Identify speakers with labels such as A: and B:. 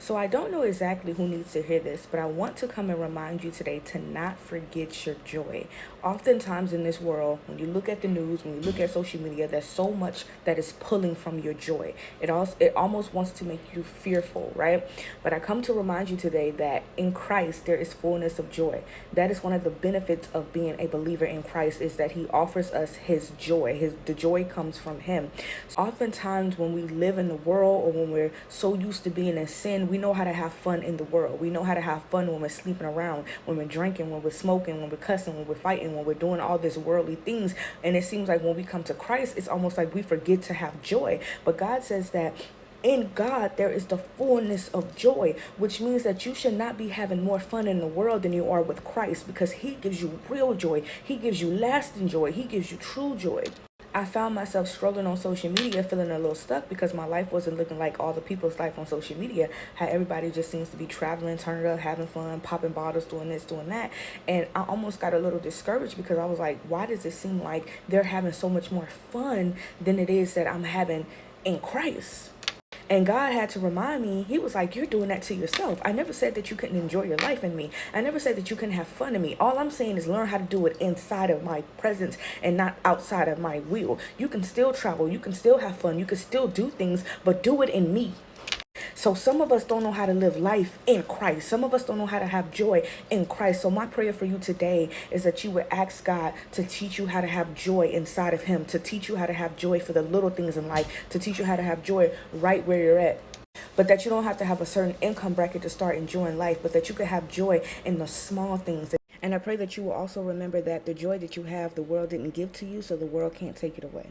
A: So I don't know exactly who needs to hear this, but I want to come and remind you today to not forget your joy. Oftentimes in this world, when you look at the news, when you look at social media, there's so much that is pulling from your joy. It almost wants to make you fearful, right? But I come to remind you today that in Christ there is fullness of joy. That is one of the benefits of being a believer in Christ, is that he offers us his joy. The joy comes from him. So oftentimes when we live in the world, or when we're so used to being in sin, we know how to have fun in the world. We know how to have fun when we're sleeping around, when we're drinking, when we're smoking, when we're cussing, when we're fighting, when we're doing all these worldly things. And it seems like when we come to Christ, it's almost like we forget to have joy. But God says that in God there is the fullness of joy, which means that you should not be having more fun in the world than you are with Christ, because he gives you real joy. He gives you lasting joy. He gives you true joy. I found myself scrolling on social media feeling a little stuck because my life wasn't looking like all the people's life on social media. How everybody just seems to be traveling, turning up, having fun, popping bottles, doing this, doing that. And I almost got a little discouraged because I was like, why does it seem like they're having so much more fun than it is that I'm having in Christ? And God had to remind me, he was like, you're doing that to yourself. I never said that you couldn't enjoy your life in me. I never said that you couldn't have fun in me. All I'm saying is learn how to do it inside of my presence and not outside of my will. You can still travel. You can still have fun. You can still do things, but do it in me. So some of us don't know how to live life in Christ. Some of us don't know how to have joy in Christ. So my prayer for you today is that you would ask God to teach you how to have joy inside of him, to teach you how to have joy for the little things in life, to teach you how to have joy right where you're at. But that you don't have to have a certain income bracket to start enjoying life, but that you could have joy in the small things. And I pray that you will also remember that the joy that you have, the world didn't give to you, so the world can't take it away.